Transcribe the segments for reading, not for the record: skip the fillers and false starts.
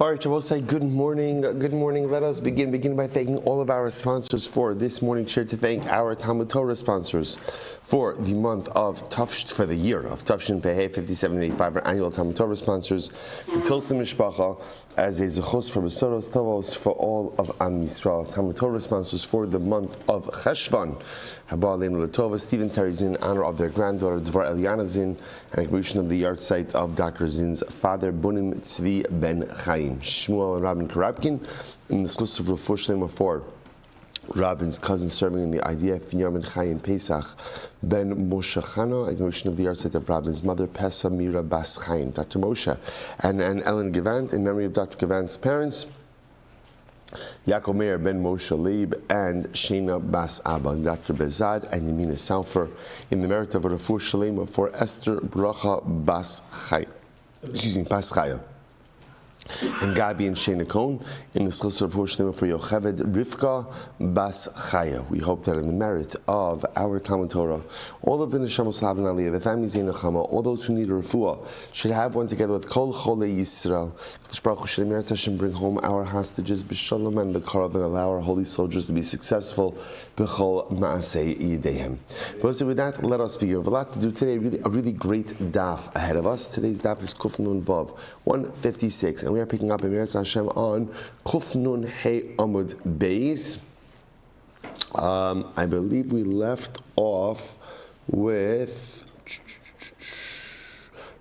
All right, I will say good morning. Good morning. Let us begin by thanking all of our sponsors for this morning. Share to thank our Talmud Torah sponsors for the month of for the year of Tafshin Pehei 5785, our annual Talmud Torah sponsors. The Tilsim Mishpacha as a zechus for Besoros Tovos for all of Am Yisrael. Talmud Torah sponsors for the month of Cheshvan. Haba Aleinu L'Tova, Stephen Terry Zinn, in honor of their granddaughter Dvar Eliana Zinn, and completion of the yard site of Dr. Zinn's father Bunim Tzvi Ben Chaim. Shmuel and Rabin Karabkin, in the exclusive Refuah Shlema for Rabin's cousin serving in the IDF, Binyamin Chaim Pesach Ben Moshe Chana, and completion of the yard site of Rabin's mother Pesa Mira Bas Chaim, Dr. Moshe, and Ellen Gavant, in memory of Dr. Gavant's parents, Yaakov Meir Ben Moshe Leib and Shena Bas Abba, and Dr. Bezad and Yamina Salfer, in the merit of a Refuah Shlema for Esther Bracha Bas Chaya, and Gabi and Shana Cohn, in the Schluss of Refuah for Yocheved Rivka Bas Chaya. We hope that in the merit of our Talmud Torah, all of the Neshamos Lavan Aliyah, the families in Nechama, all those who need a Refuah, should have one together with Kol Cholei Yisrael. Kadosh Baruch Hu should Meretz Hashem bring home our hostages b'shalom and b'karav, and allow our holy soldiers to be successful b'chol ma'asei yidehem. But with that, let us begin. We have a lot to do today. A really great daf ahead of us. Today's daf is Kuf Nun Vav 156, and we are picking up in Meretz Hashem on Kuf Nun Hey Amud Beis. I believe we left off with.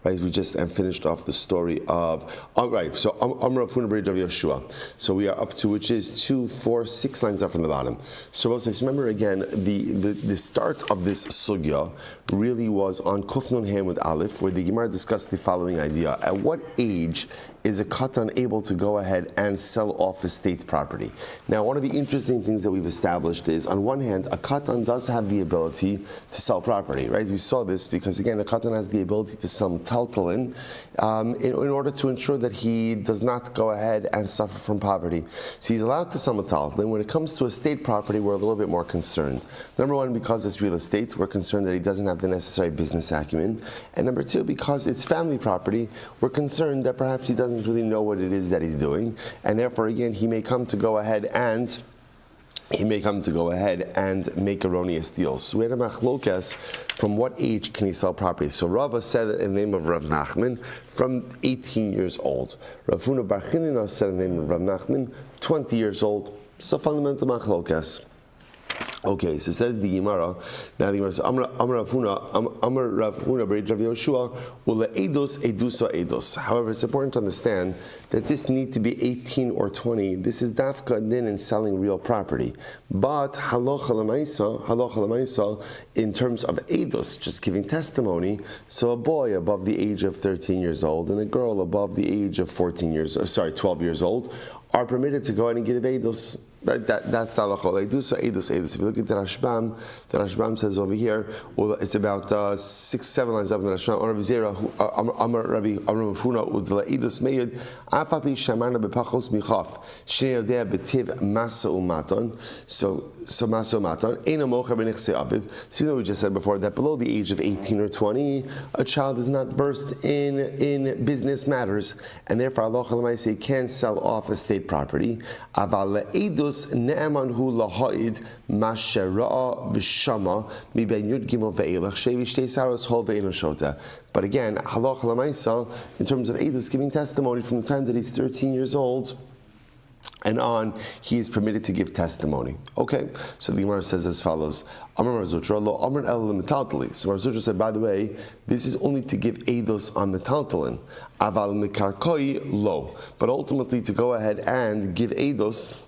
Right, we just finished off the story of. Right, so Amar Rav Huna B'Rei Rav Yoshua. So we are up to, which is 2, 4, 6 lines up from the bottom. So remember again, the start of this sugya really was on Kuf Nun Hey with Aleph, where the Gemara discussed the following idea: at what age is a katan able to go ahead and sell off estate property? Now, one of the interesting things that we've established is, on one hand, a katan does have the ability to sell property, right? We saw this because, again, a katan has the ability to sell metaltalin in order to ensure that he does not go ahead and suffer from poverty. So he's allowed to sell metaltalin. When it comes to estate property, we're a little bit more concerned. Number one, because it's real estate, we're concerned that he doesn't have the necessary business acumen. And number two, because it's family property, we're concerned that perhaps he doesn't really know what it is that he's doing, and therefore, again, he may come to go ahead and make erroneous deals. So we had a machlokas, from what age can he sell property? So Rava said in the name of Rav Nachman, from 18 years old. Rav Huna Bar Chinina said in the name of Rav Nachman, 20 years old. So fundamental machlokas. Okay, so says the Gemara. Now the Gemara says, Amar Rav Huna B'Rei Rav Yoshua, Ula Eidos Edusa Eidos. However, it's important to understand that this need to be 18 or 20. This is dafka din in selling real property. But halacha l'maisa, in terms of Eidos, just giving testimony, so a boy above the age of 13 years old and a girl above the age of 12 years old, are permitted to go ahead and give Eidos. That's the halacha. Eidos. If you look at the Rashbam says over here, well, it's about 6, 7 lines up in the Rashbam. Amar Rabbi Huna udla Eidos meyed afapi shamana bepachos michaf shnei yodea betiv masa umaton. So masa umaton eina mocher b'nichsei aviv. So you know we just said before that below the age of 18 or 20, a child is not versed in business matters, and therefore halacha l'maaseh can sell off estate property. Aval Eidos ne'eman hu laha'id mashera'a v'shama miben yud gimel ve'elach shevi shtei saros hol ve'eno shota. But again, halacha l'maisa, in terms of Eidos giving testimony from the time that he's 13 years old and on, he is permitted to give testimony. Okay, so the Gemara says as follows: Amar Rav Zutra lo Amar el metaltalin. So Rav Zutra said, by the way, this is only to give Eidos on metaltalin. Aval mikarkoi lo. But ultimately, to go ahead and give Eidos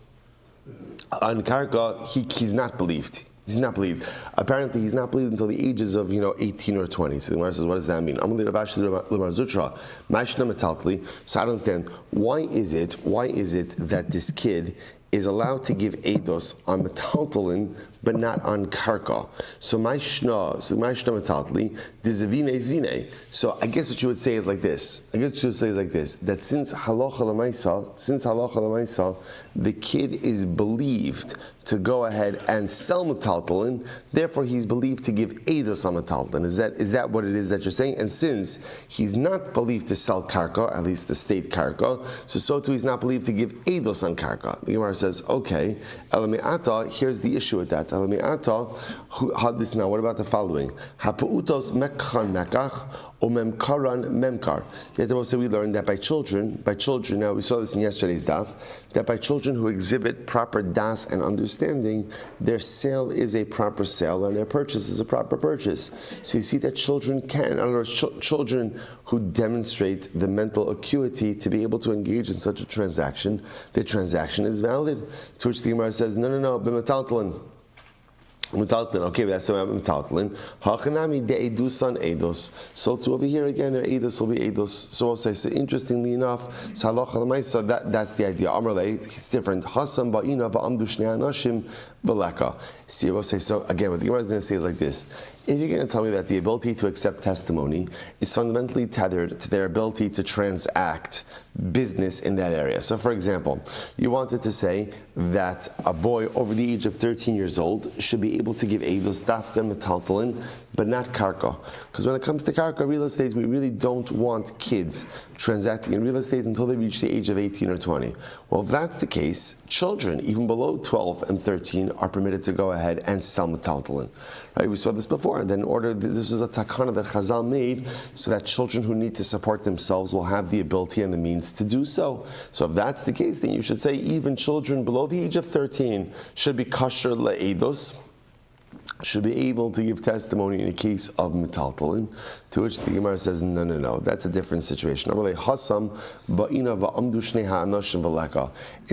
on karka, he's not believed. He's not believed. Apparently, he's not believed until the ages of 18 or 20. So the Gemara says, what does that mean? So I don't understand why is it that this kid is allowed to give eidos on metaltalin, but not on karka. So my shna metaltali, dizavine zine. So I guess what you would say is like this. That since halacha l'maisa, the kid is believed to go ahead and sell metaltalin, therefore he's believed to give eidos on metaltalin. Is that what it is that you're saying? And since he's not believed to sell karka, at least the state karka, so too he's not believed to give eidos on karka. The Gemara says, okay, elami'ata, here's the issue with that. Elami'ata, how this now? What about the following? Hapu'utos mekchan mekach, Memkaran memkar. Yet also we learned that by children, now we saw this in yesterday's daf, that by children who exhibit proper das and understanding, their sale is a proper sale and their purchase is a proper purchase. So you see that children can, in other words, children who demonstrate the mental acuity to be able to engage in such a transaction, the transaction is valid. To which the Gemara says, no, b'metaltalin. Okay, that's the metaltalin. Hachanami de edusan eidos. So to over here again, their eidos will be eidos. So I'll say, so interestingly enough, salacha l'maisa, that's the idea. Amrlei, it's different. Hasam ba'ina va'amdu shnei anashim v'leka. See, I will say, so again, what the Gemara is going to say is like this. If you're going to tell me that the ability to accept testimony is fundamentally tethered to their ability to transact business in that area. So for example, you wanted to say that a boy over the age of 13 years old should be able to give eidos dafka and metaltalin, but not karka. Because when it comes to karka, real estate, we really don't want kids transacting in real estate until they reach the age of 18 or 20. Well, if that's the case, children, even below 12 and 13, are permitted to go ahead and sell metaltalin. Right? We saw this before. And then this is a takana that Chazal made so that children who need to support themselves will have the ability and the means to do so. So if that's the case, then you should say even children below the age of 13 should be kasher le'edos, should be able to give testimony in a case of metaltalin, to which the Gemara says, no, that's a different situation. It's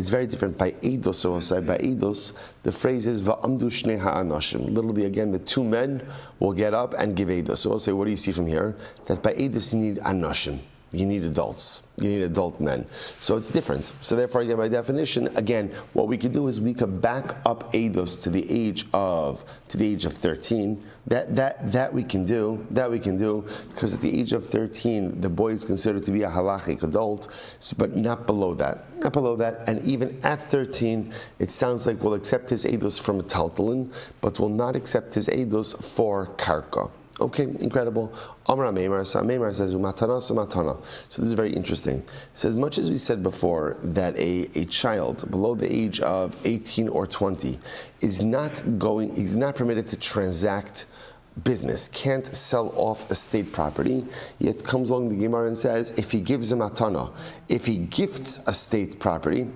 very different. By eidos, so we'll say by eidos, the phrase is va'amdu shnei ha'anashim. Literally, again, the two men will get up and give eidos. So we'll say, what do you see from here? That by eidos you need anashim. You need adults. You need adult men. So it's different. So therefore, again, by definition, again, what we could do is we could back up eidos to the age of 13. That we can do. Because at the age of 13, the boy is considered to be a halachic adult, but not below that. And even at 13, it sounds like we'll accept his eidos from metaltalin, but will not accept his eidos for karka. Okay, incredible. Amra Meimar says, matana. So this is very interesting. So as much as we said before that a child below the age of 18 or 20 is not permitted to transact business, can't sell off estate property, yet comes along the Gemara and says, if he gives a matana, if he gifts estate property,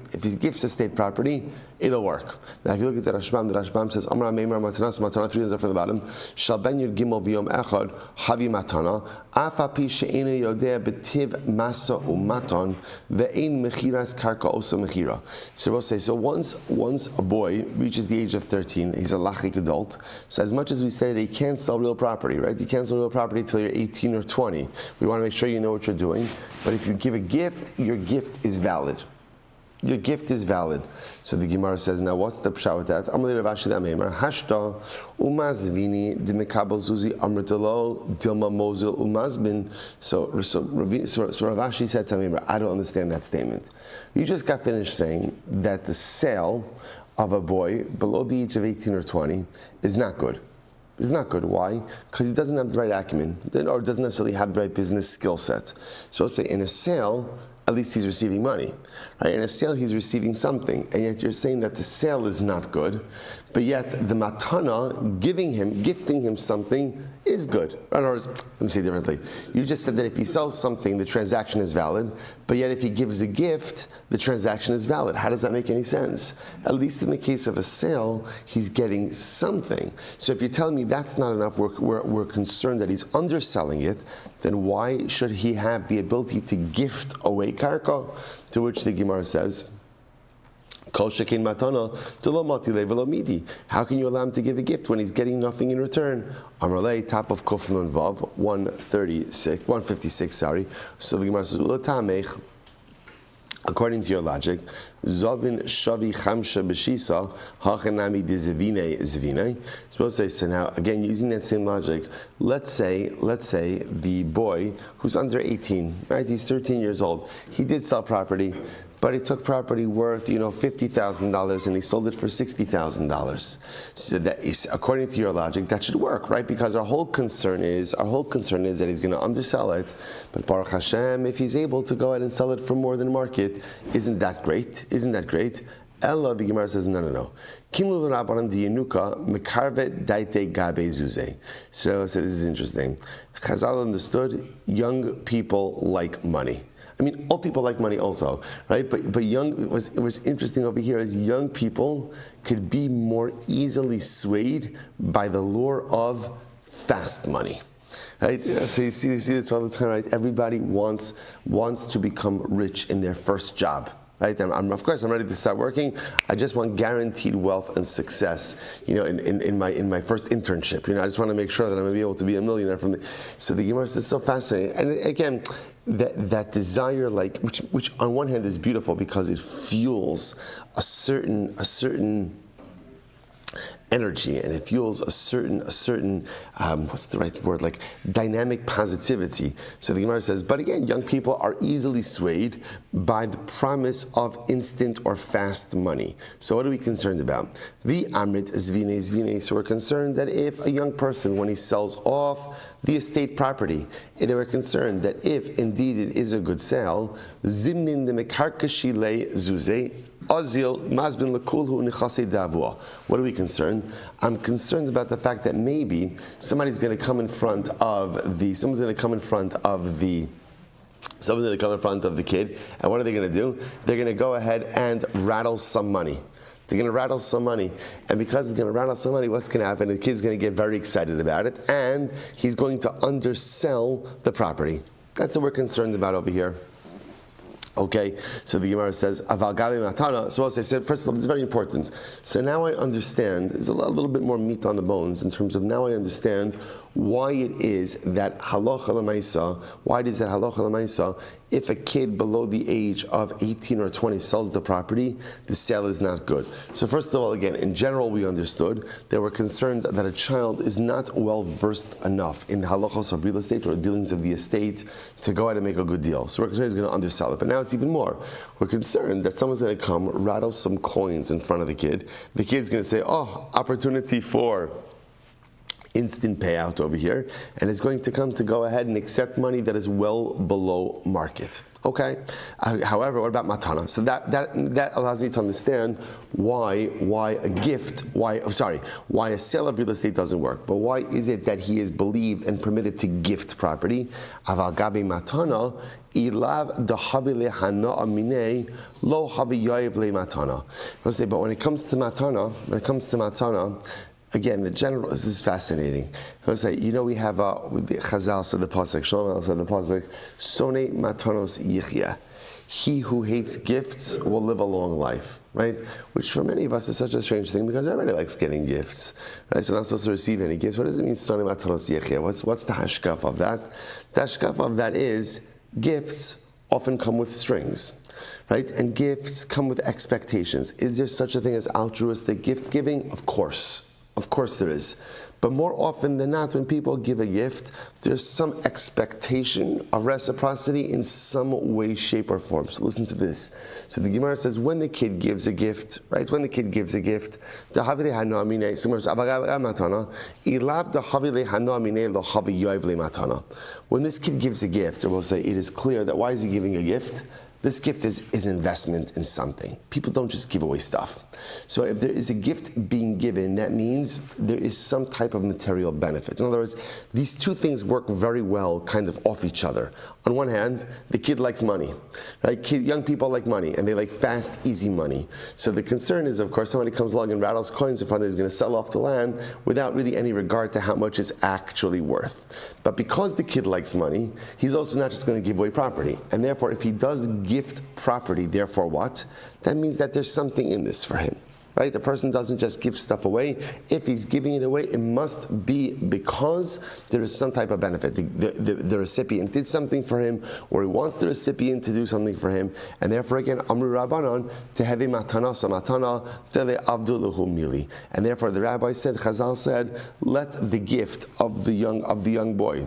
it'll work. Now if you look at the Rashbam says, Amra Meimar matana, 3 lines from the bottom, Shal ben yud gimel v'yom echad, havi matana, afa pi she'ena yodea betiv masa umaton, ve'ein mechiras karka osa mechira. So we'll say, so once a boy reaches the age of 13, he's a lachik adult, so as much as we say that he can't sell real property, right? You can't sell real property until you're 18 or 20. We want to make sure you know what you're doing. But if you give a gift, your gift is valid. Your gift is valid. So the Gemara says, now what's the pshat with that? Amalei Rav Ashi Dameimar, Hashta umazvini dimekabel zuzi amritalo dilma mozil umazbin. So Rav Ashi said to Dameimar, I don't understand that statement. You just got finished saying that the sale of a boy below the age of 18 or 20 is not good. It's not good. Why? Because he doesn't have the right acumen, or doesn't necessarily have the right business skill set. So let's say in a sale, at least he's receiving money. Right? In a sale, he's receiving something, and yet you're saying that the sale is not good, but yet the matana, gifting him something, is good. In other words, let me say it differently. You just said that if he sells something, the transaction is valid, but yet if he gives a gift, the transaction is valid. How does that make any sense? At least in the case of a sale, he's getting something. So if you're telling me that's not enough, we're concerned that he's underselling it, then why should he have the ability to gift away karka? To which the Gemara says, Kol shekin matana delo matile velo midi. How can you allow him to give a gift when he's getting nothing in return? Amrlei, top of Kuf Nun Vav, 156. So the Gemara says, According to your logic, Zovin Shavi Chamsha B'Shisa Hachanami de Zvine Zvine. Supposed to say, so now again using that same logic, let's say the boy who's under 18, right? He's 13 years old. He did sell property, but he took property worth, $50,000 and he sold it for $60,000. So that is, according to your logic, that should work, right? Because our whole concern is that he's going to undersell it. But Baruch Hashem, if he's able to go ahead and sell it for more than market, isn't that great? Isn't that great? Ella, the Gemara says, no. So this is interesting. Chazal understood young people like money. I mean, old people like money also, right? But young, what's interesting over here is young people could be more easily swayed by the lure of fast money, right? So you see this all the time, right? Everybody wants to become rich in their first job. Right? Of course, I'm ready to start working. I just want guaranteed wealth and success, in my first internship. I just want to make sure that I'm going to be able to be a millionaire from the. So the Gemara is so fascinating, and again, that desire, which on one hand is beautiful because it fuels a certain energy, and it fuels a certain what's the right word, like dynamic positivity. So the Gemara says, but again, young people are easily swayed by the promise of instant or fast money. So what are we concerned about? The Amrit Zvine. So we're concerned that if a young person, when he sells off the estate property, they were concerned that if indeed it is a good sale, Zimnin de Mekarkashile Zuze, Azil Mazbin Lakulhu Nichase Davua. What are we concerned? I'm concerned about the fact that maybe someone's going to come in front of the kid, and what are they going to do? They're going to go ahead and rattle some money. They're going to rattle some money, and because they're going to rattle some money, what's going to happen? The kid's going to get very excited about it, and he's going to undersell the property. That's what we're concerned about over here. Okay, so the Gemara says, Aval Gabi Matana. So as I said, first of all, this is very important. So now I understand, there's a little bit more meat on the bones in terms of now I understand why it is that halacha l'maisa, if a kid below the age of 18 or 20 sells the property, the sale is not good. So first of all, again, in general, we understood they were concerned that a child is not well versed enough in the halachos of real estate or dealings of the estate to go out and make a good deal. So we're concerned he's going to undersell it. But now it's even more. We're concerned that someone's going to come, rattle some coins in front of the kid. The kid's going to say, opportunity for instant payout over here, and is going to come to go ahead and accept money that is well below market. Okay. However, what about matana? So that allows me to understand why a sale of real estate doesn't work. But why is it that he is believed and permitted to gift property? Aval gabi matana. Ilav dahavile hana amine lo havi yoyev le matana. I'll say, but when it comes to matana, again, this is fascinating. I'll say, we have the Chazal said the pasuk, Shlomo said the pasuk, Sone matanos yichya. He who hates gifts will live a long life, right? Which for many of us is such a strange thing because everybody likes getting gifts, right? So not supposed to receive any gifts. What does it mean, Sone matanos yichya? What's the hashkaf of that? The hashkaf of that is gifts often come with strings. Right? And gifts come with expectations. Is there such a thing as altruistic gift giving? Of course there is. But more often than not, when people give a gift, there's some expectation of reciprocity in some way, shape, or form. So listen to this. So the Gemara says, when the kid gives a gift, right? When the kid gives a gift, when this kid gives a gift, or we'll say it is clear that why is he giving a gift? This gift is investment in something. People don't just give away stuff. So if there is a gift being given, that means there is some type of material benefit. In other words, these two things work very well kind of off each other. On one hand, the kid likes money, right? Young people like money, and they like fast, easy money. So the concern is, of course, somebody comes along and rattles coins in front of them, is going to sell off the land without really any regard to how much it's actually worth. But because the kid likes money, he's also not just going to give away property. And therefore, if he does gift property, therefore what? That means that there's something in this for him. right? The person doesn't just give stuff away. If he's giving it away, it must be because there is some type of benefit. The recipient did something for him, or he wants the recipient to do something for him, and therefore again, Amru Rabbanon, Tehevi matana samatana, Tele Avdulahu Mili. And therefore the rabbi said, Chazal said, let the gift of the young boy,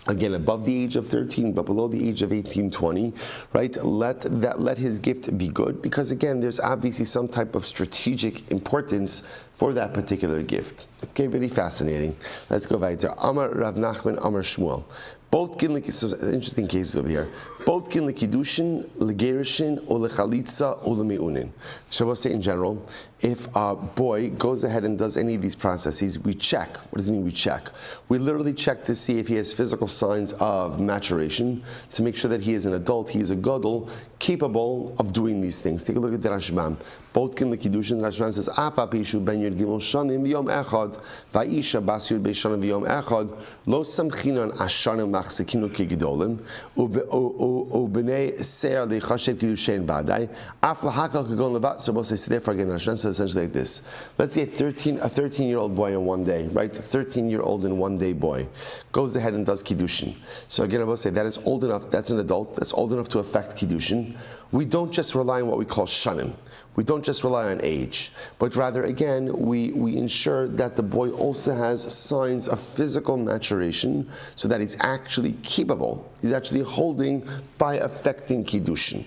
again, above the age of 13, but below the age of 18, 20, right? Let his gift be good, because again, there's obviously some type of strategic importance for that particular gift. Okay, really fascinating. Let's go weiter. Amar Rav Nachman, Amar Shmuel. Both kin interesting cases over here. Both kin lekidushin, legerishin, or lechalitza, or lemeunin. So we'll say in general, if a boy goes ahead and does any of these processes, we check. What does it mean we check? We literally check to see if he has physical signs of maturation, to make sure that he is an adult, he is a gadol, capable of doing these things. Take a look at the Rashbam. Both kin lekidushin, the Rashbam says, Afa pishu ben yud gimel shanim v'yom echad, va'isha bas yud beishanim v'yom echad, lo samchinon ashanim machzekinu kegedolim, ubnei seir lichashev kidushin badai, af lahakal kagon levat. So we'll say, therefore again, the Rashbam says essentially like this. Let's say a 13-year-old boy in one day, right? A 13-year-old in one day boy goes ahead and does kiddushin. So again, I will say that is old enough, that's an adult, that's old enough to affect kiddushin. We don't just rely on what we call shanim. We don't just rely on age, but rather, again, we ensure that the boy also has signs of physical maturation, so that he's actually capable. He's actually holding by affecting kiddushin.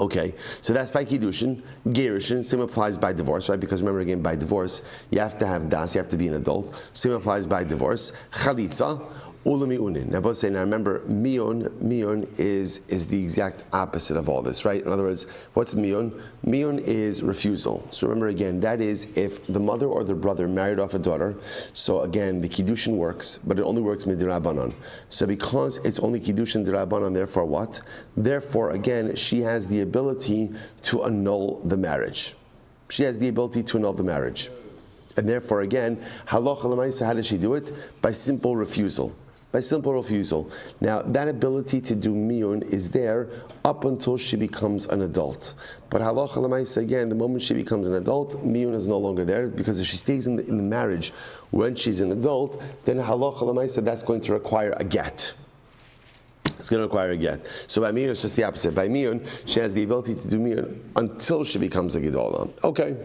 Okay, so that's by kiddushin. Gerushin, same applies by divorce, right? Because remember again, by divorce, you have to have das, you have to be an adult. Same applies by divorce. Chalitza, ulamiunin. Now both say, now remember, mion is the exact opposite of all this, right? In other words, what's mion? Mion is refusal. So remember again, that is if the mother or the brother married off a daughter. So again, the kiddushin works, but it only works midirabanan. So because it's only kiddushin dirabanan, therefore what? Therefore again, she has the ability to annul the marriage. She has the ability to annul the marriage. And therefore again, halacha l'maisa, how does she do it? By simple refusal. By simple refusal. Now, that ability to do miyun is there up until she becomes an adult. But halacha l'maisa, again, the moment she becomes an adult, miyun is no longer there, because if she stays in the marriage when she's an adult, then halacha l'maisa, that's going to require a get. It's going to require a get. So by miyun, it's just the opposite. By miyun, she has the ability to do miyun until she becomes a gedola. Okay.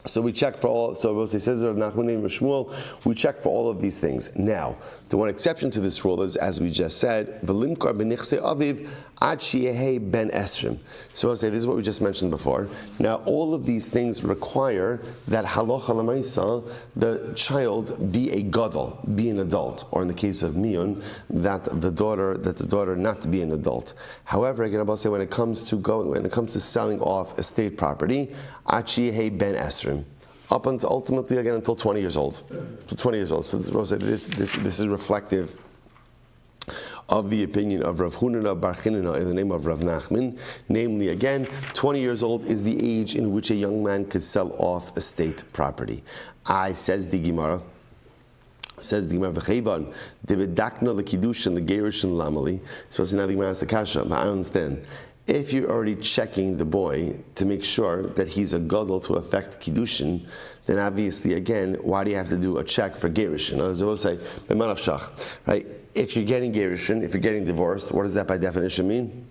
So we check for all. So it says Rav Nachman and Shmuel, we check for all of these things. Now, the one exception to this rule is, as we just said, v'limkar b'nichse aviv ad sheyehi ben esrim. So I'll say this is what we just mentioned before. Now, all of these things require that halacha l'maisa, the child be a gadol, be an adult, or in the case of miyun, that the daughter not be an adult. However, again, I'll say when it comes to selling off estate property, ad sheyehi ben esrim. Up until ultimately again until 20 years old. To 20 years old. So this is reflective of the opinion of Rav Hunana Bar Chinina in the name of Rav Nachman. Namely, again, 20 years old is the age in which a young man could sell off estate property. Says the Gemara, v'cheivan debedakna lekidushin legerushin lamali. So now the Gemara asks the kasha. I understand. If you're already checking the boy to make sure that he's a gadol to affect kiddushin, then obviously, again, why do you have to do a check for gerushin? As I will say, right? If you're getting gerushin, if you're getting divorced, what does that by definition mean?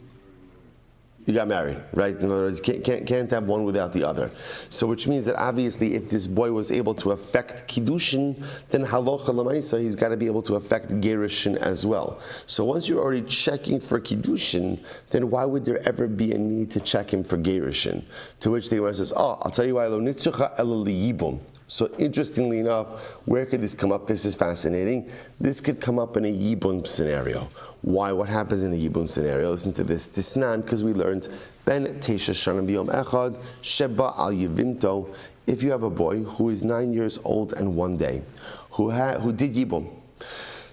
You got married, right? In other words, you can't have one without the other. So which means that obviously if this boy was able to affect kiddushin, then halacha l'maisa, he's got to be able to affect gerushin as well. So once you're already checking for kiddushin, then why would there ever be a need to check him for gerushin? To which the Gemara says, I'll tell you why, lo nitzucha ela liyibum. So interestingly enough, where could this come up? This is fascinating. This could come up in a yibun scenario. Why? What happens in a yibun scenario? Listen to this. Tisnan, because we learned, ben teisha shanim b'yom echad, sheba al yivinto. If you have a boy who is 9 years old and one day, who did yibun.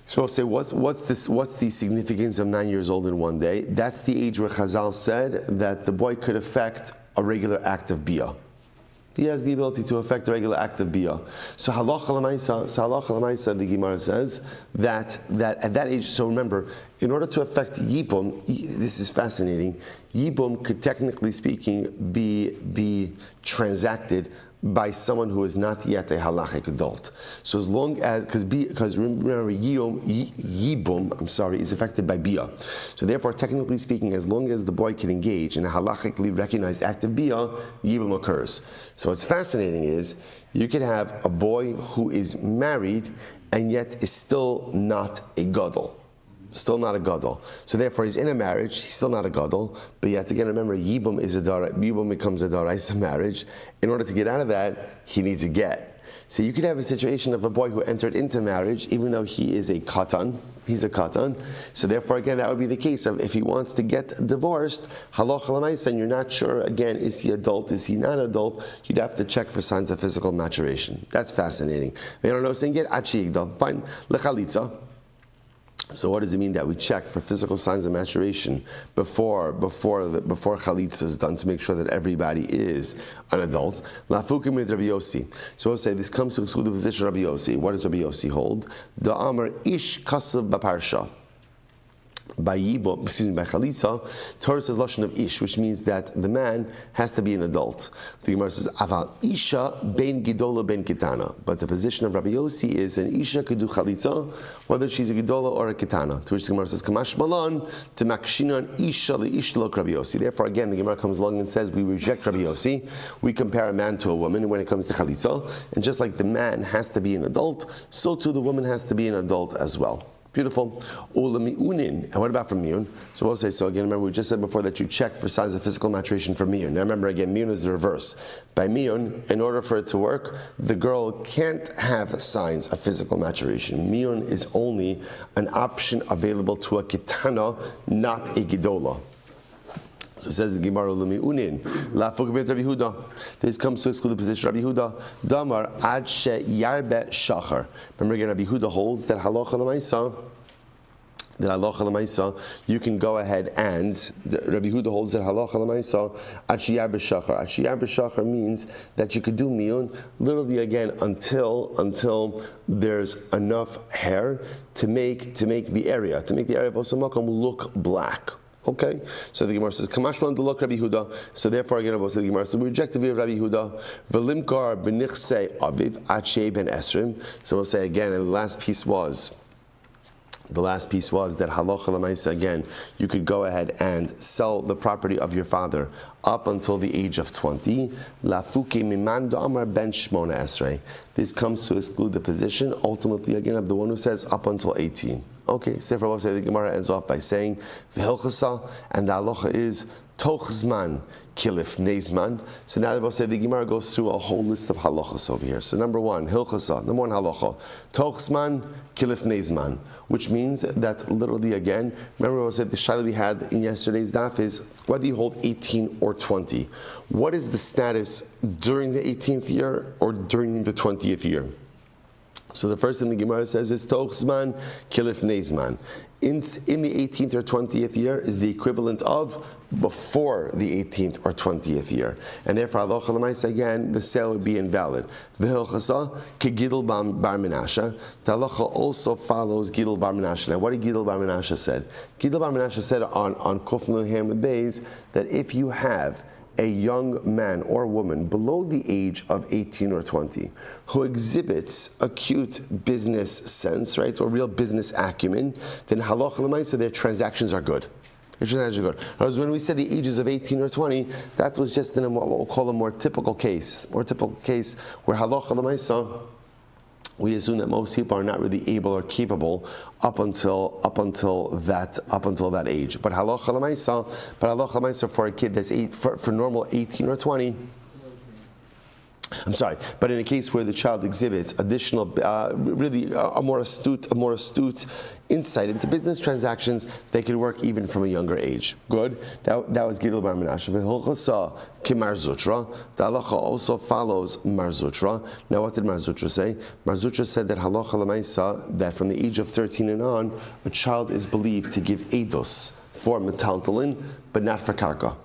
So I'll say, what's the significance of 9 years old and one day? That's the age where Chazal said that the boy could affect a regular act of biyah. He has the ability to affect the regular act of bia. So halacha l'maisa, the Gemara says that at that age. So remember, in order to affect yibum, this is fascinating. Yibum could, technically speaking, be transacted by someone who is not yet a halachic adult. So as long as, because remember, yibum, is affected by bia. So therefore, technically speaking, as long as the boy can engage in a halachically recognized act of bia, yibum occurs. So what's fascinating is, you could have a boy who is married and yet is still not a gadol. Still not a gadol. So therefore, he's in a marriage. He's still not a gadol. But you have to remember, yibum becomes a daraisa marriage. In order to get out of that, he needs a get. So you could have a situation of a boy who entered into marriage, even though he is a katan. He's a katan. So therefore, again, that would be the case of if he wants to get divorced, halacha l'maisa, and you're not sure, again, is he adult, is he not adult, you'd have to check for signs of physical maturation. That's fascinating. They don't know, saying get achiyigda. Fine. Lechalitza. So what does it mean that we check for physical signs of maturation before chalitza is done to make sure that everybody is an adult? Lafukim with Rabbi Yossi. So we'll say this comes to exclude the position of Rabbi Yossi. What does Rabbi Yossi hold? The Amar ish kasav baparsha. By chalitza, Torah says lashon of ish, which means that the man has to be an adult. The Gemara says aval isha ben gidola ben kitana. But the position of Rabbi Yossi is an isha could do chalitza, whether she's a gidola or a kitana. To which the Gemara says kamash malan to makshinan isha li ish lo Rabbi Yossi. Therefore, again, the Gemara comes along and says we reject Rabbi Yossi. We compare a man to a woman when it comes to chalitza, and just like the man has to be an adult, so too the woman has to be an adult as well. Beautiful. And what about from miyun? So we'll say, so again, remember we just said before that you check for signs of physical maturation from miyun. Now remember again, miyun is the reverse. By miyun, in order for it to work, the girl can't have signs of physical maturation. Miyun is only an option available to a kitana, not a gidola. So it says the Gemara Unin. Lafuk bet Rabbi Huda. This comes to exclude the position of Rabbi Huda. Damar ad she yarbe shachar. Remember again, Rabbi Huda holds that halacha l'maisa. You can go ahead and Rabbi Huda holds that halacha l'maisa ad she yarbe shachar. Ad she yarbe shachar means that you could do miyun literally again until there's enough hair to make the area of Osamakom look black. Okay, so the Gemara says, "Kamashman delok Rabbi Huda." So therefore, again, the Gemara says, "We reject the view of Rabbi Huda." V'limkar b'nichsei aviv adshe ben esrim. So we'll say again, and the last piece was that halacha l'maisa, again, you could go ahead and sell the property of your father up until the age of 20. Lafuke miman da'amar ben shmona esrei. This comes to exclude the position, ultimately, again, of the one who says up until 18. Okay, Sefer will say the Gemara ends off by saying v'hilchasa, and the halacha is toch zman kilif neizman. So now we'll say the Gemara goes through a whole list of halachas over here. So number one, hilchasa, number one halacha, toch zman kilif neizman, which means that literally again, remember I said the shaila we had in yesterday's daf is whether you hold 18 or 20. What is the status during the 18th year or during the 20th year? So the first thing the Gemara says is toch zman kilif neizman. In the 18th or 20th year is the equivalent of before the 18th or 20th year. And therefore, halacha l'maisa, again, the sale would be invalid. V'hilchasa k'gidol bar menashe. The halacha also follows gidol bar menashe. Now, what did gidol bar menashe said? Gidol bar menashe said on Kuf Nun Hamid Beis that if you have a young man or woman below the age of 18 or 20 who exhibits acute business sense, right, or real business acumen, then halacha l'maisa, their transactions are good. Their transactions are good. Whereas when we said the ages of 18 or 20, that was just in what we'll call a more typical case where halacha l'maisa, we assume that most people are not really able or capable up until that age. But halacha l'maisa for a kid that's for normal 18 or 20. I'm sorry, but in a case where the child exhibits additional, really a more astute insight into business transactions, they can work even from a younger age. Good. That was Gidol bar menashe. V'hilchasa k'mar zutra. The halacha also follows Mar Zutra. Now, what did Mar Zutra say? Mar Zutra said that halacha l'maisa, that from the age of 13 and on, a child is believed to give eidos for metaltalin, but not for karka.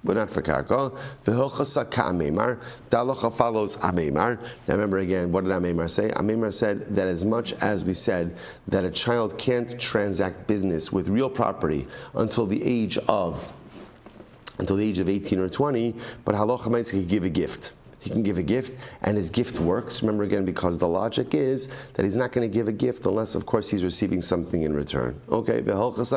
but not for karka. V'hilchasa ka'amemar. The halacha follows amemar. Now remember again, what did amemar say? Amemar said that as much as we said that a child can't transact business with real property until the age of 18 or 20, but halacha means he can give a gift. He can give a gift, and his gift works. Remember again, because the logic is that he's not going to give a gift unless, of course, he's receiving something in return. Okay, and the halacha follows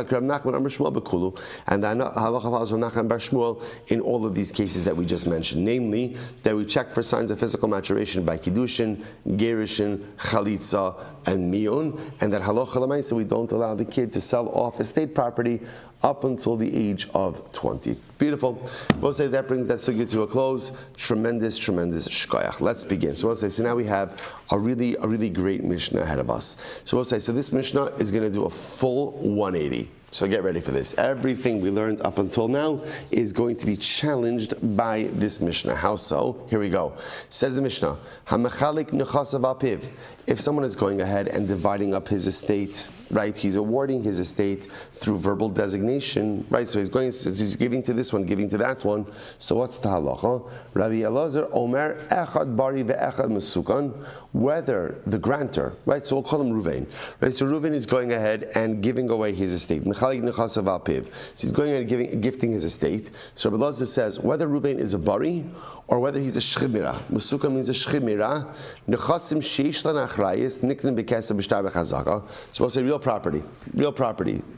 Rav Nachman bar Shmuel in all of these cases that we just mentioned, namely that we check for signs of physical maturation by kiddushin, gerushin, chalitza, and miyun, and that halacha l'maisa we don't allow the kid to sell off estate property up until the age of 20. Beautiful. We'll say that brings that sugya to a close. Tremendous shkoyach. Let's begin. So we'll say, so now we have a really great Mishnah ahead of us. So we'll say, so this Mishnah is going to do a full 180. So get ready for this. Everything we learned up until now is going to be challenged by this Mishnah. How so? Here we go. Says the Mishnah, Hamachalik nechasav al piv. If someone is going ahead and dividing up his estate, right? He's awarding his estate through verbal designation, right? So he's giving to this one, giving to that one. So what's the halacha? Rabbi Elazar Omer echad bari ve'echad mesukan. Whether the grantor, right? So we'll call him Ruvain, right? So Ruvain is going ahead and giving away his estate. Mechalik nechasav al piv. So he's going ahead and gifting his estate. So Rabbi Elazar says whether Ruvain is a bari or whether he's a shchimira. Mesukan means a shchimira. Nechasim sheish lanachrayis niknim bekesa b'shtar b'chazaka. So we'll say real property,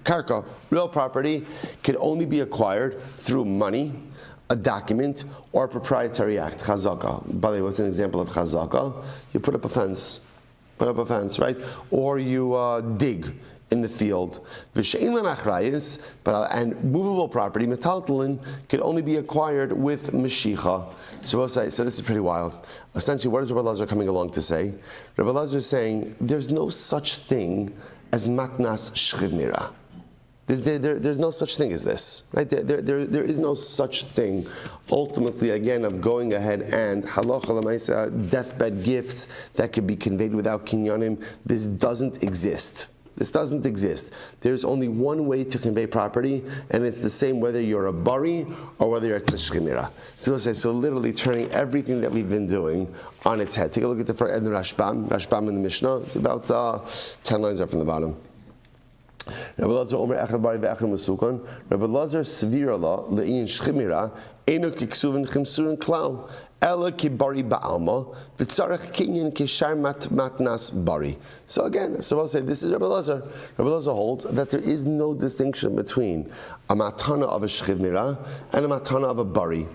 karka, real property can only be acquired through money, a document, or a proprietary act, chazaka. By the way, what's an example of chazaka? You put up a fence, right? Or you dig in the field. And movable property, metaltalin, can only be acquired with meshicha. So we'll say, so this is pretty wild. Essentially, what is Rabbi Elazar coming along to say? Rabbi Elazar is saying there's no such thing as matnas shchivnira. There's no such thing as this, right? There is no such thing, ultimately, again, of going ahead and halacha l'maisa, deathbed gifts that can be conveyed without kinyanim. This doesn't exist. There's only one way to convey property, and it's the same whether you're a bari or whether you're a teshchimira. So we'll say, so literally turning everything that we've been doing on its head. Take a look at the first Rashbam in the Mishnah. It's about 10 lines up from the bottom. Rabbi Elazar Omer echad bari ve'echad mesukan. Rabbi Elazar svira la le'in shchimira eno kiksuvin chimsurin klal ela ki bari ba'alma v'tzarech kinyan kishar matnas bari. So again, so I'll say this is Rabbi Elazar. Rabbi Elazar holds that there is no distinction between a matana of a shchimira and a matana of a bari.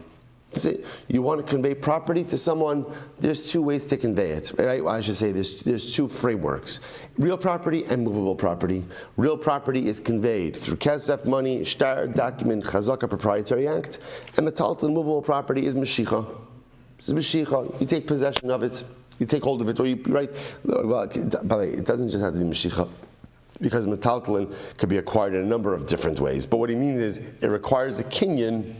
See, you want to convey property to someone, there's two ways to convey it, right? Well, I should say there's two frameworks. Real property and movable property. Real property is conveyed through kesef, money, shtar, document, chazaka, proprietary act, and metaltal movable property is meshicha. This is meshicha. You take possession of it, you take hold of it, or you, right? Well, by the way, it doesn't just have to be meshicha, because metaltalin could be acquired in a number of different ways. But what he means is it requires a kinyan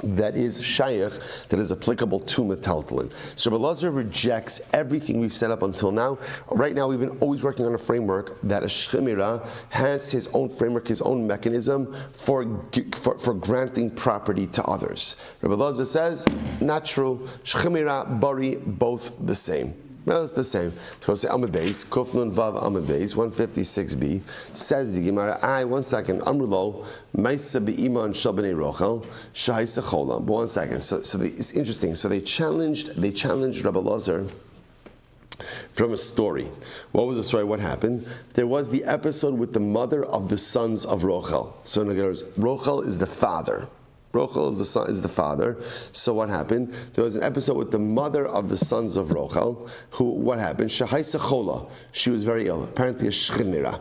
that is shaykh, that is applicable to metaltalin. So Rabbi Elazar rejects everything we've set up until now. Right now, we've been always working on a framework that a shchimira has his own framework, his own mechanism for granting property to others. Rabbi Elazar says, not true. Shchimira, bari, both the same. No, it's the same. So say Amud Beis, Kufnun Vav Amud Beis, 156b, says the Gemara, one second, Amrulo, Maisa Be'iman Shabane Rochel, Shaisa Cholam. But 1 second. So it's interesting. So they challenged Rabbi Elazar from a story. What was the story? What happened? There was the episode with the mother of the sons of Rochel. So in other words, Rochel is the father. Rochel is the father. So what happened? There was an episode with the mother of the sons of Rochel. What happened? Shahaisa chola. She was very ill. Apparently a shchimira.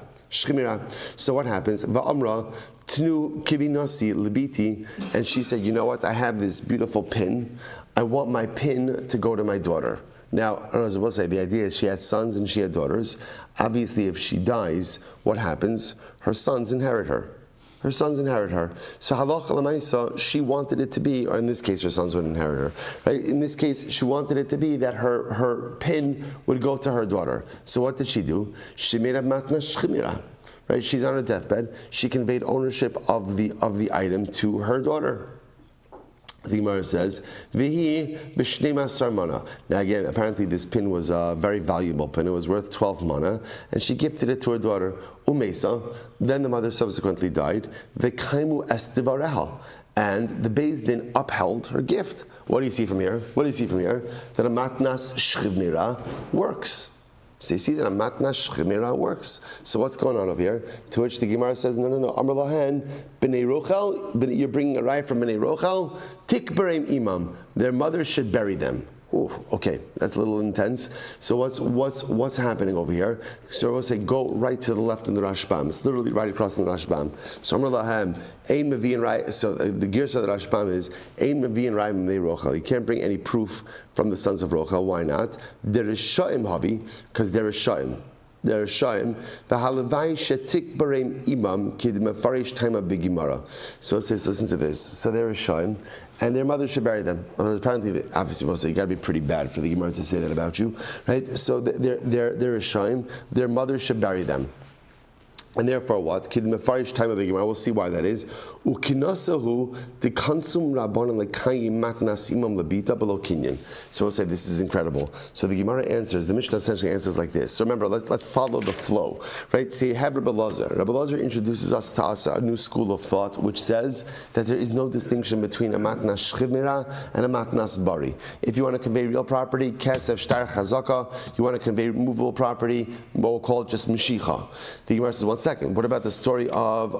So what happens? Va'amra tnu kibinasi libiti. And she said, you know what? I have this beautiful pin. I want my pin to go to my daughter. Now, I will say, the idea is she had sons and she had daughters. Obviously, if she dies, what happens? Her sons inherit her. So halacha l'maisa, she wanted it to be, or in this case, her sons would inherit her. Right? In this case, she wanted it to be that her pin would go to her daughter. So what did she do? She made a matna shchimira. Right? She's on her deathbed. She conveyed ownership of the item to her daughter. The Gemara says, "Vihi b'shnei masar mana." Now again, apparently this pin was a very valuable pin. It was worth 12 mana, and she gifted it to her daughter Umesa. Then the mother subsequently died. V'kaimu estivareha, and the Beis Din upheld her gift. What do you see from here? What do you see from here? That a matnas shchimira works. So you see that a matnas shchimira works. So what's going on over here? To which the Gemara says, no. Amar lahen b'nei rochel. You're bringing a raya from b'nei rochel. Tik bereim imam. Their mother should bury them. Ooh, okay, that's a little intense. So what's happening over here? So we'll say go right to the left in the Rashbam. It's literally right across in the Rashbam. So Amar lahem ein mevi'in raya. So the gears of the Rashbam is ein mevi'in raya b'nei rochel. You can't bring any proof from the sons of Rochel. Why not? There is sha'im havi, because there is sha'im. There is sha'im. V'halavai shetik bareim imam kid mefarish taima b'gimara. So it says, listen to this. So there is sha'im, and their mother should bury them. Apparently, obviously, we'll say you got to be pretty bad for the Gemara to say that about you, right? So there is sha'im. Their mother should bury them. And therefore, what? Kid mefarish time of the Gemara. We'll see why that is. Ukinasahu the consum rabbanon lekayi matnas imam labita below kinyan. So we'll say this is incredible. So the Gemara answers. The Mishnah essentially answers like this. So remember, let's follow the flow, right? So you have Rabbi Lazar. Rabbi Lazar introduces us to a new school of thought, which says that there is no distinction between a matnas shchimira and a matnas bari. If you want to convey real property, kesef shtar chazaka. You want to convey movable property, we'll call it just mishicha. The Gemara says, one second, what about the story of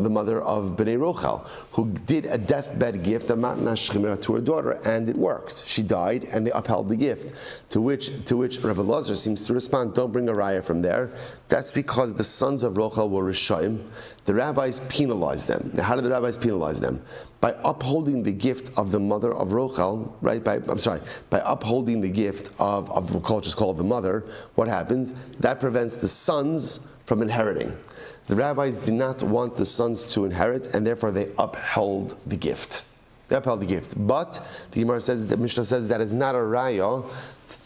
the mother of Bnei Rochel, who did a deathbed gift of matnas shchimira to her daughter, and it worked. She died, and they upheld the gift. To which Rabbi Lazar seems to respond, don't bring a raya from there. That's because the sons of Rochel were Rishayim. The rabbis penalized them. Now, how did the rabbis penalize them? By upholding the gift of the mother of Rochel, right? By upholding the gift of we'll just call it the mother. What happens? That prevents the sons from inheriting. The rabbis did not want the sons to inherit, and therefore they upheld the gift. They upheld the gift. But the Gemara says, the Mishnah says that is not a raya,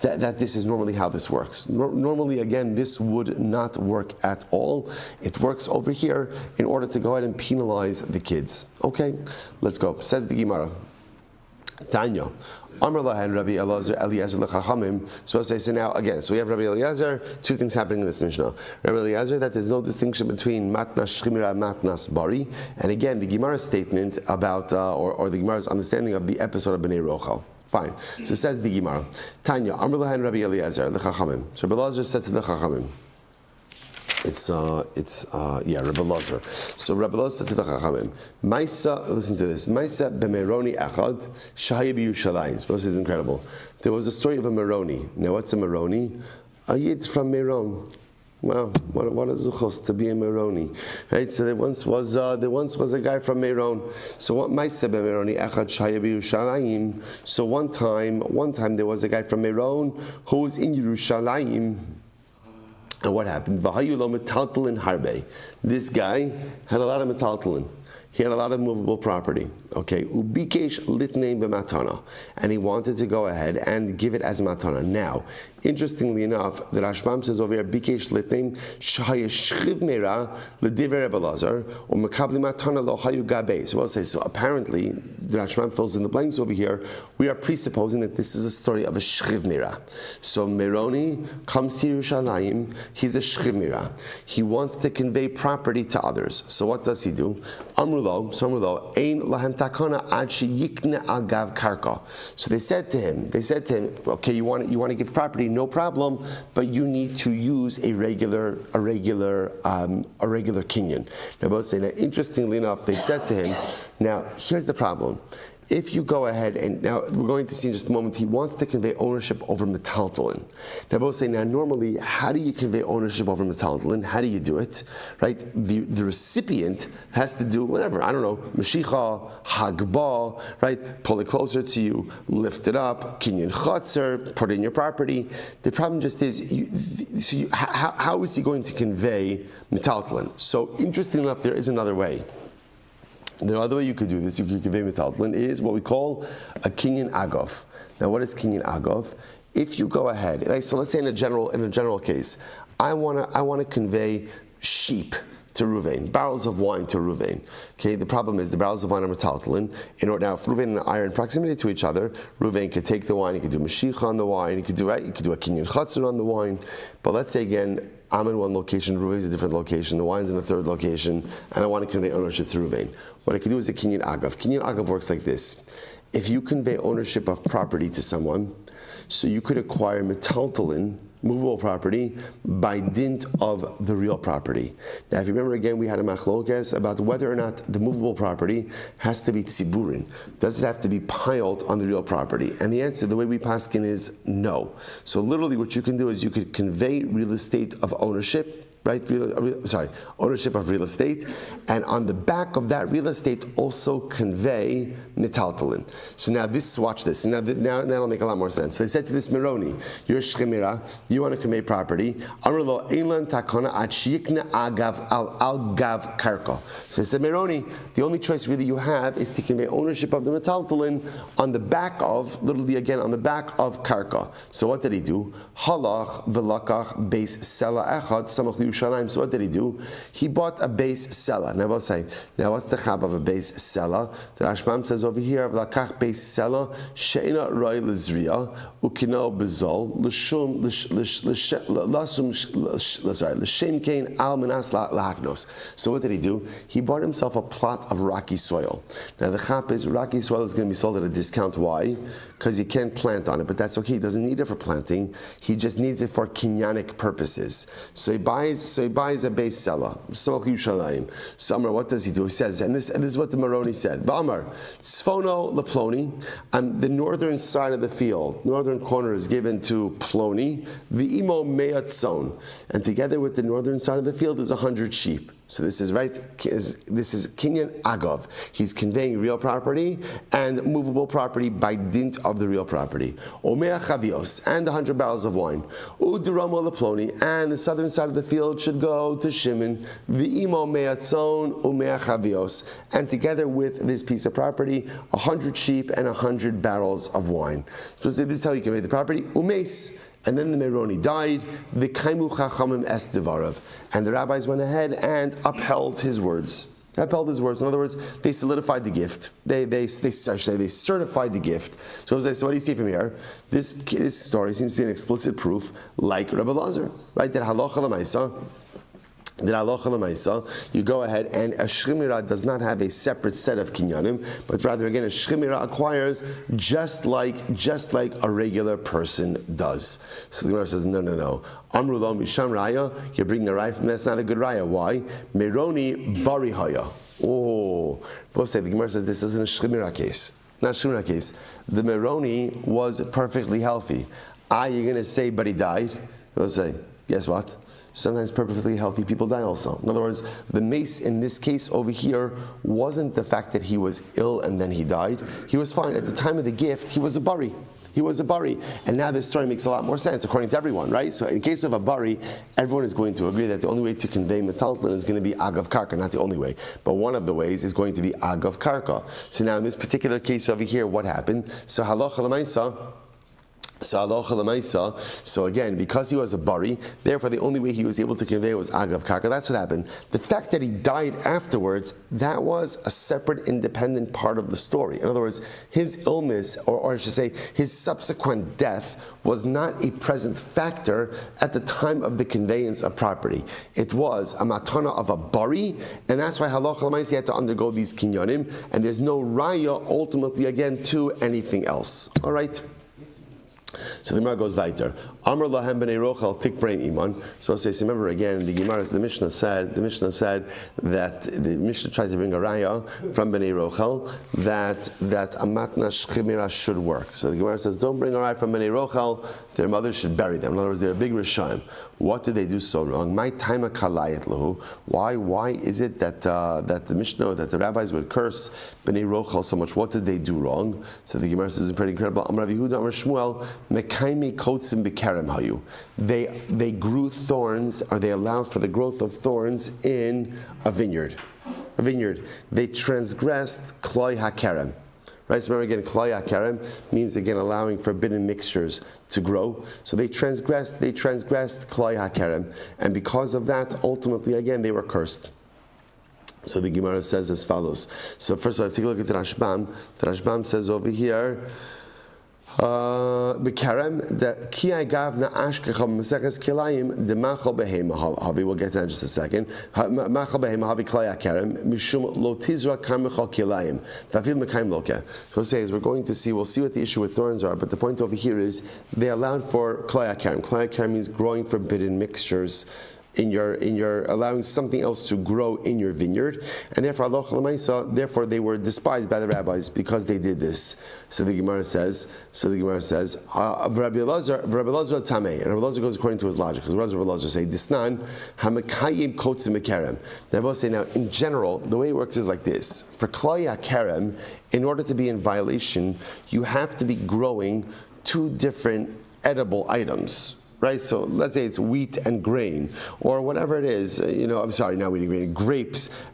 that this is normally how this works. Normally, again, this would not work at all. It works over here in order to go ahead and penalize the kids. Okay, let's go. Says the Gemara. Tanya. Amar lahen Rabbi Eliezer lechachamim. So I say, so now again, so we have Rabbi Eliezer, two things happening in this Mishnah. Rabbi Eliezer, that there's no distinction between matnas shchimira and matnas bari. And again, the Gemara's statement about, or the Gemara's understanding of the episode of Bnei Rochel. Fine. So it says the Gemara. Tanya, Amar lahen Rabbi Eliezer lechachamim. So Rabbi Eliezer said to the chachamim. It's Rabbi Lazar. So Rabbi Lazar said to the Chachamim, Maisa, listen to this, Maisa b'meroni echad, shahaya b'Yushalayim. So this is incredible. There was a story of a Meroni. Now what's a Meroni? A Yid from Meron. Wow, what a zuchos to be a Meroni, right? So there once was a guy from Meron. So what Maisa b'meroni echad shahaya b'Yushalayim. So one time there was a guy from Meron who was in Yerushalayim. And what happened? This guy had a lot of metaltalin. He had a lot of movable property. Okay, ubikesh litnei b'matana, and he wanted to go ahead and give it as a matana. Now, interestingly enough, the Rashbam says over here, bikesh litnei shayeshchiv meira ledivrei Rabbi Lazar or mekabli matana lo hayu gabe. So we'll say, so apparently the Rashbam fills in the blanks over here. We are presupposing that this is a story of a shchiv meira. So Meroni comes to Yerushalayim. He's a shchiv meira. He wants to convey property to others. So what does he do? Amrulo, ein lahem takana ad sheyikne agav karka. So they said to him, okay, you want to give property, no problem, but you need to use a regular kinyan. Now both say, now interestingly enough, they said to him, now here's the problem. If you go ahead, and now we're going to see in just a moment, he wants to convey ownership over metaltalin. Now both say, now normally, how do you convey ownership over metaltalin? How do you do it? Right? The recipient has to do whatever, I don't know, mashicha, hagba, right? Pull it closer to you, lift it up, kinyan chotzer, put it in your property. The problem just is, how is he going to convey metaltalin? So interesting enough, there is another way. The other way you could do this, you could convey metaltalin, is what we call a kinyan agov. Now, what is kinyan agov? If you go ahead, so let's say in a general case, I want to convey sheep to Ruvain, barrels of wine to Ruvain. Okay, the problem is the barrels of wine are metaltalin. Now, if Ruvain and I are in proximity to each other, Ruvain could take the wine, he could do mashicha on the wine, he could do a kinyan chatzar on the wine. But let's say again, I'm in one location, Ruvain's a different location, the wine's in a third location, and I want to convey ownership to Ruvain. What I could do is a kinyan agav. Kinyan agav works like this. If you convey ownership of property to someone, so you could acquire metaltalin, movable property, by dint of the real property. Now, if you remember again, we had a machlokes about whether or not the movable property has to be tziburin. Does it have to be piled on the real property? And the answer, the way we paskin, is no. So literally what you can do is you could convey real estate of ownership, right? Ownership of real estate, and on the back of that real estate also convey metaltalin. So now watch this. Now that'll make a lot more sense. So they said to this Meroni, you're a shchemira, you want to convey property. Amrlo einlan takana ad shikna agav al gav karka. So they said, Meroni, the only choice really you have is to convey ownership of the metaltalin on the back of, literally again, on the back of karka. So what did he do? Halach v'lakach beis sela echad samach. So what did he do? He bought a base seller. Now what's the chab of a base seller? The Rashbam says over here, "V'lakach base seller she'ina roi lezriya ukino bezol l'shum l'shem kain al menas lahaknos." So what did he do? He bought himself a plot of rocky soil. Now the chab is rocky soil is going to be sold at a discount. Why? Because you can't plant on it, but that's okay. He doesn't need it for planting. He just needs it for kinyanic purposes. So he buys a base seller. So what does he do? He says, and this is what the Moroni said. V'amar tzfono leploni. The northern side of the field, northern corner is given to Ploni. V'imo meyatzon, and together with the northern side of the field is 100 sheep. So this is right. This is kinyan agav. He's conveying real property and movable property by dint of the real property. Omea chavios, and 100 barrels of wine. Udiramo leploni, and the southern side of the field should go to Shimon. V'imo meyatzon umea chavios, and together with this piece of property, 100 sheep and 100 barrels of wine. So this is how you convey the property. Umes. And then the Meroni died. The Kaimu Chachamim es devarav, and the rabbis went ahead and upheld his words. In other words, they solidified the gift. They certified the gift. So what do you see from here? This story seems to be an explicit proof, like Rabbi Lazar, right? That halacha l'maisa. You go ahead, and a shchimira does not have a separate set of kinyanim, but rather again a shchimira acquires just like a regular person does. So the Gemara says, no. Amrulo misham raya, you're bringing a raya from that's not a good raya. Why? Meroni bari haya. Oh, both say the Gemara says this isn't a shchimira case. Not a shchimira case. The Meroni was perfectly healthy. You're going to say, but he died. You'll say, guess what? Sometimes perfectly healthy people die also. In other words, the mace in this case over here wasn't the fact that he was ill and then he died. He was fine. At the time of the gift, he was a bari. And now this story makes a lot more sense according to everyone, right? So in case of a bari, everyone is going to agree that the only way to convey metaltalin is going to be agav karka. Not the only way, but one of the ways is going to be agav karka. So now in this particular case over here, what happened? So halacha l'maisa. So again, because he was a bari, therefore the only way he was able to convey was agav karka. That's what happened. The fact that he died afterwards, that was a separate, independent part of the story. In other words, his illness, or I should say, his subsequent death, was not a present factor at the time of the conveyance of property. It was a matana of a bari, and that's why halacha l'maisa had to undergo these kinyanim, and there's no raya ultimately again to anything else. All right. So the Gemara goes weiter. Amar lahem b'nei rochel tikbrain iman. So remember again, the Gemara, the Mishnah said that the Mishnah tried to bring a raya from b'nei rochel that a matna shchimira should work. So the Gemara says, don't bring a raya from b'nei rochel. Their mothers should bury them. In other words, they're a big rishayim. What did they do so wrong? My time kalayet lahu. Why is it that the Mishnah, that the rabbis would curse b'nei rochel so much? What did they do wrong? So the Gemara says it's pretty incredible. Amar Rabbi Yehuda, Amar Shmuel, mekaimi kotzim b'kerem hayu. They grew thorns, or they allowed for the growth of thorns in a vineyard. They transgressed kloi hakerem. Right, so remember again, kloi hakerem means again allowing forbidden mixtures to grow. So they transgressed kloi hakerem, and because of that, ultimately again they were cursed. So the Gemara says as follows. So first of all, take a look at the Rashbam. The Rashbam says over here, B'karem the ki agav na ashkecha b'meseches kilayim the machal behema havi. We'll get to that in just a second. Machal behema havi klaya karem mishum lo tizra karmechal kilayim v'afil mekayim loke. So it says we're going to see. We'll see what the issue with thorns are. But the point over here is they allowed for klaya karem. Klaya karem means growing forbidden mixtures in your allowing something else to grow in your vineyard, and therefore therefore they were despised by the rabbis because they did this. So the Gemara says, Rabbi Elazar Tamei, and Rabbi Elazar goes according to his logic, because Rabbi Elazar say Disnan Hamakayim Kotzim Kerem. They both say now in general the way it works is like this: for Klaya Kerem, in order to be in violation, you have to be growing two different edible items. Right, so let's say it's wheat and grain, or whatever it is. I'm sorry, not wheat and grain.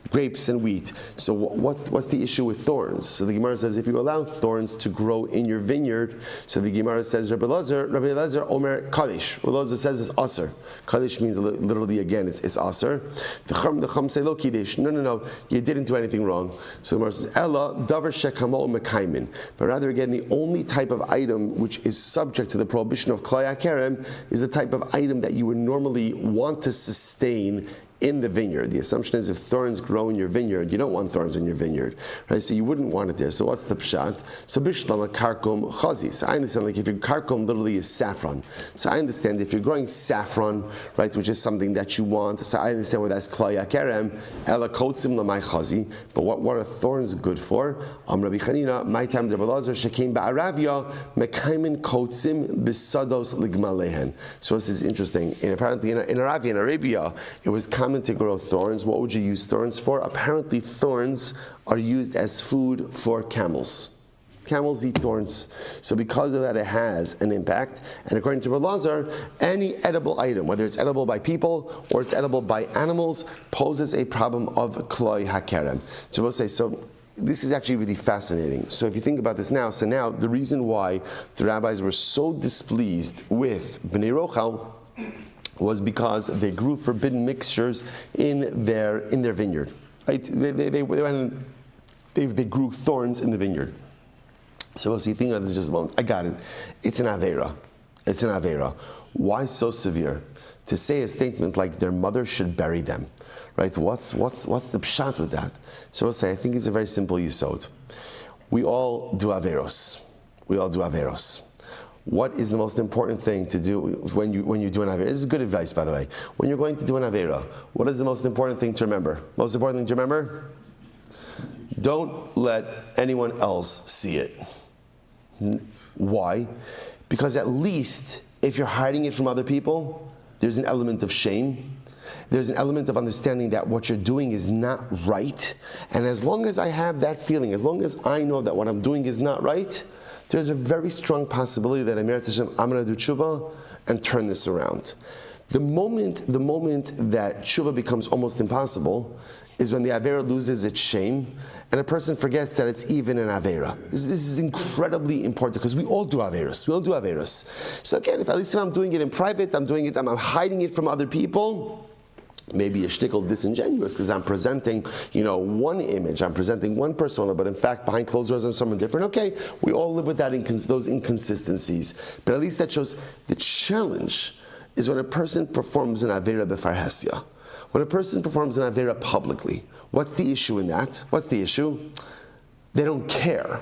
Grapes and wheat. So what's the issue with thorns? So the Gemara says if you allow thorns to grow in your vineyard, so the Gemara says Rabbi Elazar Omer Kaddish. Rabbi Elazar says it's aser. Kaddish means literally again it's aser. The Chum say lo kiddish. No, you didn't do anything wrong. So the Gemara says Ella davar shekamo mekaymin. But rather again, the only type of item which is subject to the prohibition of klaya kerem is the type of item that you would normally want to sustain in the vineyard. The assumption is if thorns grow in your vineyard, you don't want thorns in your vineyard, right? So you wouldn't want it there. So what's the pshat? So bishlama karkum chazi. So I understand, like if your karkum literally is saffron. So I understand if you're growing saffron, right, which is something that you want. So I understand why that's klaya kerem ela kotzim lamay chazi. But what are thorns good for? Rabbi Chanina, my time Rabbi Elazar shekein ba'aravia mekaymin kotzim bisados ligmalehen. So this is interesting. And apparently in Arabia, it was common to grow thorns. What would you use thorns for? Apparently thorns are used as food for camels. Camels eat thorns. So because of that, it has an impact. And according to Rabbi Elazar, any edible item, whether it's edible by people or it's edible by animals, poses a problem of kloi hakerem. So we'll say, so this is actually really fascinating. So if you think about this now, so now the reason why the rabbis were so displeased with Bnei Rochel was because they grew forbidden mixtures in their vineyard. Right? They grew thorns in the vineyard. So you think about this just a moment. I got it. It's an avera. It's an avera. Why so severe? To say a statement like their mother should bury them. Right? What's the pshat with that? So we'll say I think it's a very simple yisod. We all do averos. What is the most important thing to do when you do an avera? This is good advice, by the way. When you're going to do an avera, what is the most important thing to remember? Most important thing to remember? Don't let anyone else see it. Why? Because at least if you're hiding it from other people, there's an element of shame. There's an element of understanding that what you're doing is not right. And as long as I have that feeling, as long as I know that what I'm doing is not right, there's a very strong possibility that I'm going to do tshuva and turn this around. The moment that tshuva becomes almost impossible is when the avera loses its shame and a person forgets that it's even an avera. This is incredibly important because we all do averas. So again, at least if I'm doing it in private, I'm hiding it from other people. Maybe a shtickle disingenuous because I'm presenting, one image, I'm presenting one persona, but in fact behind closed doors I'm someone different. Okay, we all live with that those inconsistencies, but at least that shows the challenge is when a person performs an avera b'farhesya. When a person performs an avera publicly, what's the issue in that? What's the issue? They don't care.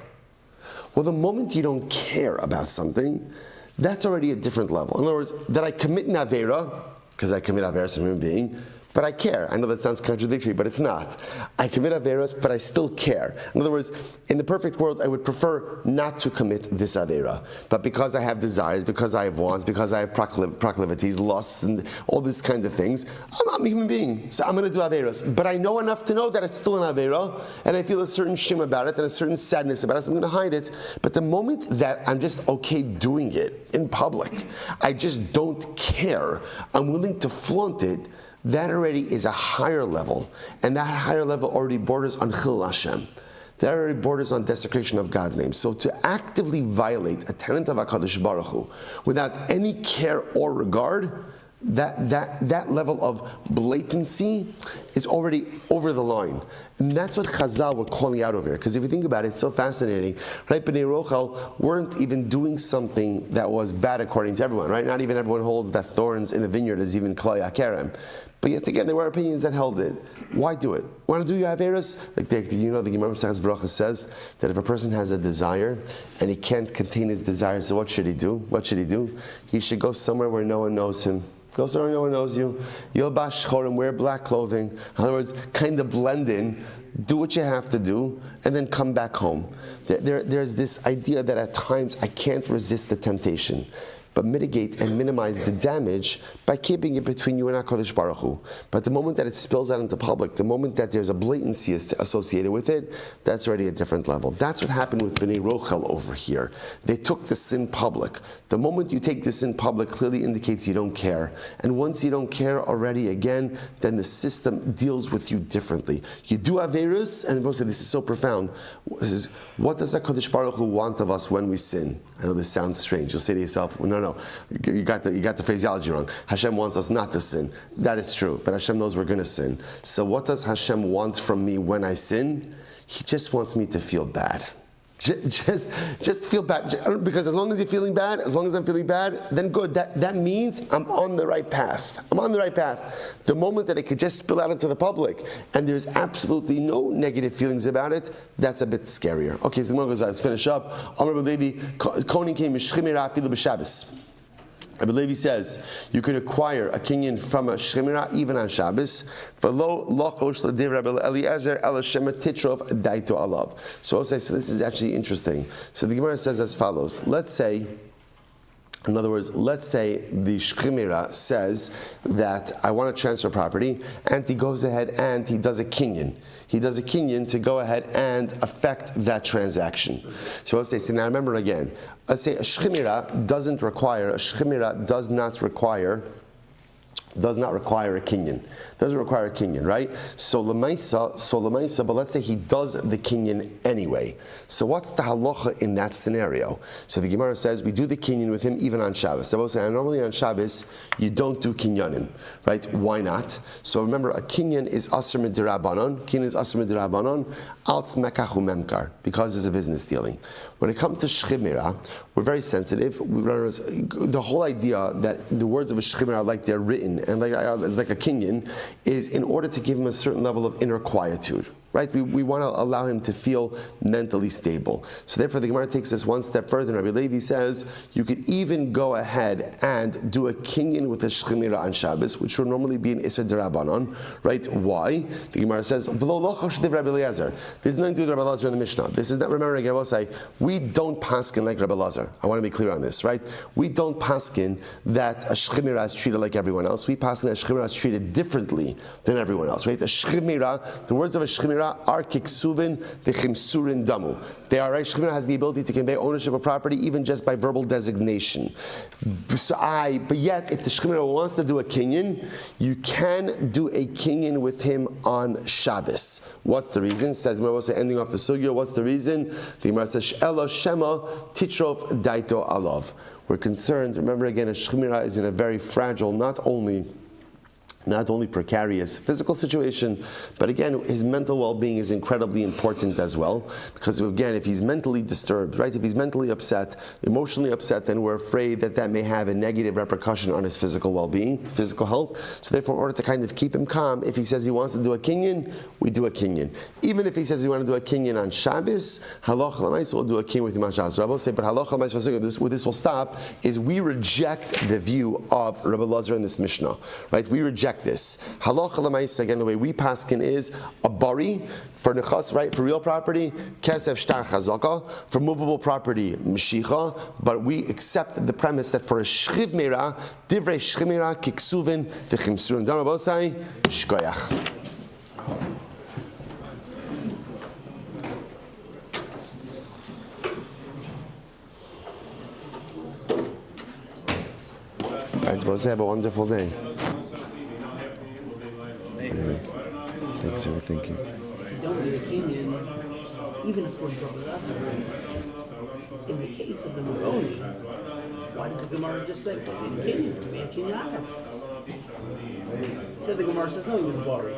Well, the moment you don't care about something, that's already a different level. In other words, that I commit an avera, because I commit avera as a human being, but I care. I know that sounds contradictory, but it's not. I commit averas, but I still care. In other words, in the perfect world, I would prefer not to commit this avera. But because I have desires, because I have wants, because I have proclivities, lusts, and all these kinds of things, I'm a human being. So I'm going to do averas. But I know enough to know that it's still an avera, and I feel a certain shim about it, and a certain sadness about it, so I'm going to hide it. But the moment that I'm just okay doing it in public, I just don't care, I'm willing to flaunt it, that already is a higher level, and that higher level already borders on Chil Hashem. That already borders on desecration of God's name. So to actively violate a tenet of HaKadosh Baruch Hu without any care or regard, that level of blatancy is already over the line. And that's what Chazal were calling out over here. Because if you think about it, it's so fascinating. Right? Bnei Rochel weren't even doing something that was bad according to everyone. Right? Not even everyone holds that thorns in a vineyard is even Klai Akerem. But yet again, there were opinions that held it. Why do it? Want to do your Averos? Like the Gemara Masechtas Berachos says that if a person has a desire and he can't contain his desire, so what should he do? What should he do? He should go somewhere where no one knows him. Go somewhere no one knows you. Yilbash chorim, wear black clothing. In other words, kind of blend in, do what you have to do, and then come back home. There's this idea that at times I can't resist the temptation, but mitigate and minimize the damage by keeping it between you and HaKadosh Baruch Hu. But the moment that it spills out into public, the moment that there's a blatancy associated with it, that's already a different level. That's what happened with Bnei Rochel over here. They took the sin public. The moment you take the sin public clearly indicates you don't care. And once you don't care already again, then the system deals with you differently. You do Averus, and most of this is so profound. This is, what does HaKadosh Baruch Hu want of us when we sin? I know this sounds strange. You'll say to yourself, well, no, you got the phraseology wrong. Hashem wants us not to sin. That is true, but Hashem knows we're going to sin. So what does Hashem want from me when I sin? He just wants me to feel bad. Just feel bad. Because as long as you're feeling bad, as long as I'm feeling bad, then good. That means I'm on the right path. I'm on the right path. The moment that it could just spill out into the public and there's absolutely no negative feelings about it, that's a bit scarier. Okay, so let's finish up. Amar Levi, Kohen came Shchimira afilu b'Shabbos. Rabbi Levi says you could acquire a kinyan from a shchimira even on Shabbos. So I'll say, so this is actually interesting. So the Gemara says as follows. Let's say, in other words, let's say the shchimira says that I want to transfer property, and he goes ahead and he does a kinyan. He does a kinyan to go ahead and affect that transaction. So let's say, so now remember again, let's say a shchimira does not require a kinyan. Doesn't require a kinyan, right? So lemaisa, but let's say he does the kinyan anyway. So what's the halacha in that scenario? So the Gemara says we do the kinyan with him even on Shabbos. So I will say normally on Shabbos you don't do kinyanim, right? Why not? So remember, a kinyan is asr midirabanan. Kinyan is asr midirabanan. Alts mekachu memkar, because it's a business dealing. When it comes to shchimira, we're very sensitive. The whole idea that the words of a shchimira are like they're written and it's like a kinyan is in order to give him a certain level of inner quietude. Right? We want to allow him to feel mentally stable. So therefore the Gemara takes this one step further. Rabbi Levi says you could even go ahead and do a kinyan with a shchimira on Shabbos, which would normally be an Isra D'Rabbanan. Right? Why? The Gemara says, this is nothing to do with Rabbi Lazar in the Mishnah. This is not, remember again, I will say, we don't paskin like Rabbi Lazar. I want to be clear on this, right? We don't paskin that a shchimira is treated like everyone else. We paskin that a shchimira is treated differently than everyone else, right? A shchimira, the words of a shchimira are kiksuvin v'chimsurin damu. They are, right? Shchimira has the ability to convey ownership of property even just by verbal designation. But yet, if the shchimira wants to do a kinyan, you can do a kinyan with him on Shabbos. What's the reason? Says Gemara, ending off the sugya. What's the reason? The Gemara says, "Elo shema titrov daito alav." We're concerned. Remember again, a shchimira is in a very fragile, not only precarious physical situation, but again, his mental well-being is incredibly important as well. Because again, if he's mentally disturbed, right? If he's mentally upset, emotionally upset, then we're afraid that may have a negative repercussion on his physical well-being, physical health. So therefore, in order to kind of keep him calm, if he says he wants to do a kinyan, we do a kinyan. Even if he says he wants to do a kinyan on Shabbos, halacha l'maisa, we'll do a kinyan with him on Shabbos. Rabbi will say, but halacha l'maisa, where this will stop, is we reject the view of Rabbi Lazar in this Mishnah, right? We reject this. Halacha l'maisa, again, the way we paskin is a bari for nechas, right, for real property, kesef shtar chazaka, for movable property, mishicha, but we accept the premise that for a shchimira, divrei shchimira, kiksuvin, v'chimsurin. Dan Rabosai, shkoyach. All right, Rabosai, have a wonderful day. Thanks, sir. Thank you. If you don't need a kinyan, even according to Rabbi Lazar, in the case of the Moroni, why did the Gemara just say, well, we need a kinyan? We need a kinyan. said the Gemara says no, he was a Bari.